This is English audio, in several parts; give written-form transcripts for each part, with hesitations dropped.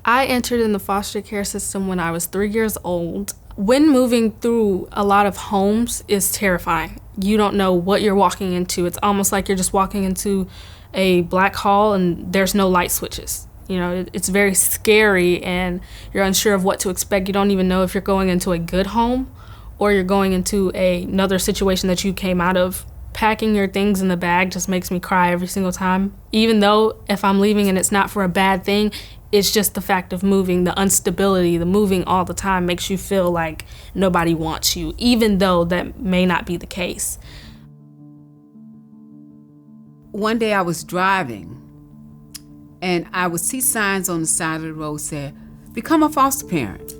I entered in the foster care system when I was 3 years old. When moving through a lot of homes is terrifying. You don't know what you're walking into. It's almost like you're just walking into a black hole and there's no light switches. It's very scary and you're unsure of what to expect. You don't even know if you're going into a good home or you're going into another situation that you came out of. Packing your things in the bag just makes me cry every single time. Even though if I'm leaving and it's not for a bad thing, it's just the fact of moving, the instability, the moving all the time makes you feel like nobody wants you, even though that may not be the case. One day I was driving and I would see signs on the side of the road say, "Become a foster parent."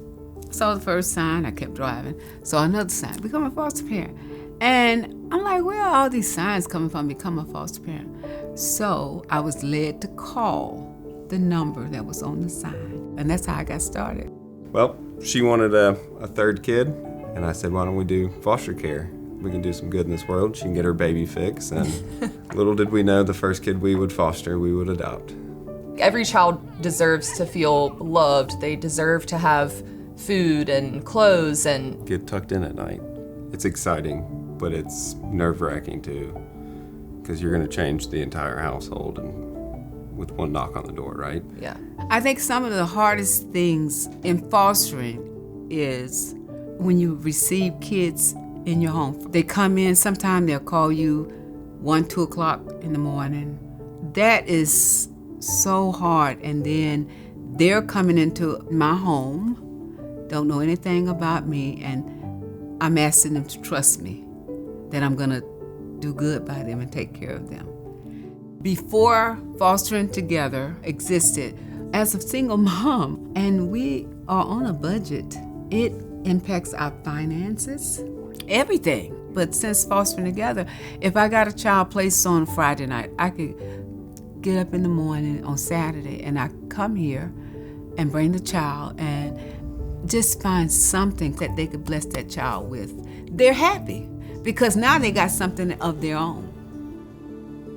Saw the first sign, I kept driving. Saw another sign, "Become a foster parent." And I'm like, where are all these signs coming from, become a foster parent? So I was led to call the number that was on the sign. And that's how I got started. Well, she wanted a third kid, and I said, why don't we do foster care? We can do some good in this world. She can get her baby fix, and little did we know the first kid we would foster, we would adopt. Every child deserves to feel loved. They deserve to have food and clothes and get tucked in at night. It's exciting, but it's nerve-wracking too, because you're gonna change the entire household and with one knock on the door, right? Yeah. I think some of the hardest things in fostering is when you receive kids in your home. They come in, sometimes they'll call you 1, 2 o'clock in the morning. That is so hard. And then they're coming into my home, don't know anything about me, and I'm asking them to trust me, that I'm gonna do good by them and take care of them. Before Fostering Together existed, as a single mom, and we are on a budget, it impacts our finances, everything. But since Fostering Together, if I got a child placed on a Friday night, I could get up in the morning on Saturday and I come here and bring the child and just find something that they could bless that child with. They're happy because now they got something of their own.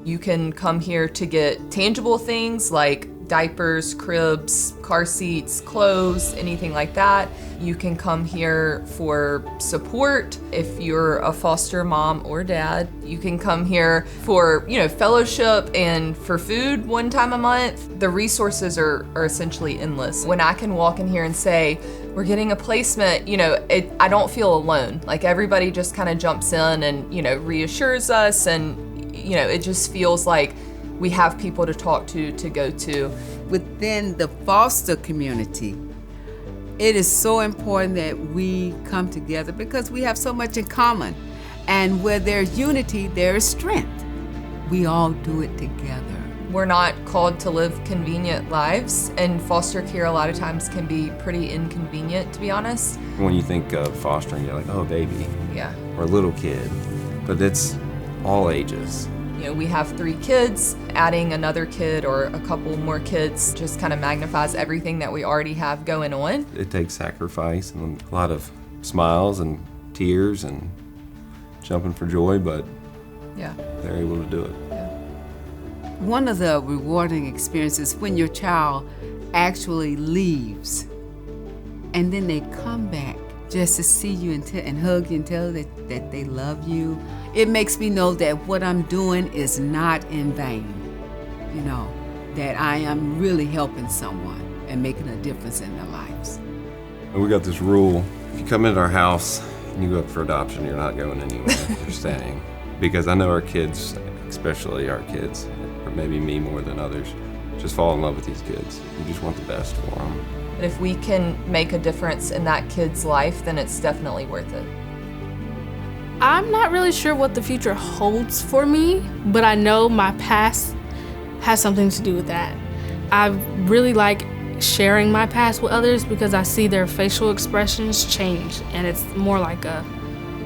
You can come here to get tangible things like diapers, cribs, car seats, clothes, anything like that. You can come here for support if you're a foster mom or dad. You can come here for, fellowship and for food one time a month. The resources are essentially endless. When I can walk in here and say, we're getting a placement, I don't feel alone. Like everybody just kind of jumps in and, reassures us, and it just feels like we have people to talk to go to. Within the foster community, it is so important that we come together because we have so much in common. And where there's unity, there is strength. We all do it together. We're not called to live convenient lives, and foster care a lot of times can be pretty inconvenient, to be honest. When you think of fostering, you're like, oh, baby. Yeah. Or a little kid. But it's all ages. We have 3 kids. Adding another kid or a couple more kids just kind of magnifies everything that we already have going on. It takes sacrifice and a lot of smiles and tears and jumping for joy, but yeah, they're able to do it. Yeah. One of the rewarding experiences when your child actually leaves and then they come back just to see you and hug you and tell you that they love you. It makes me know that what I'm doing is not in vain, that I am really helping someone and making a difference in their lives. And we got this rule, if you come into our house and you go up for adoption, you're not going anywhere, you're staying. Because I know our kids, especially our kids, or maybe me more than others, just fall in love with these kids. We just want the best for them. And if we can make a difference in that kid's life, then it's definitely worth it. I'm not really sure what the future holds for me, but I know my past has something to do with that. I really like sharing my past with others because I see their facial expressions change, and it's more like a,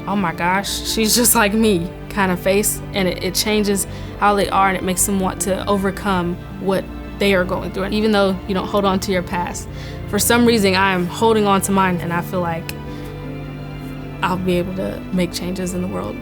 oh my gosh, she's just like me kind of face, and it changes how they are, and it makes them want to overcome what they are going through. And even though you don't hold on to your past, for some reason I am holding on to mine, and I feel like I'll be able to make changes in the world.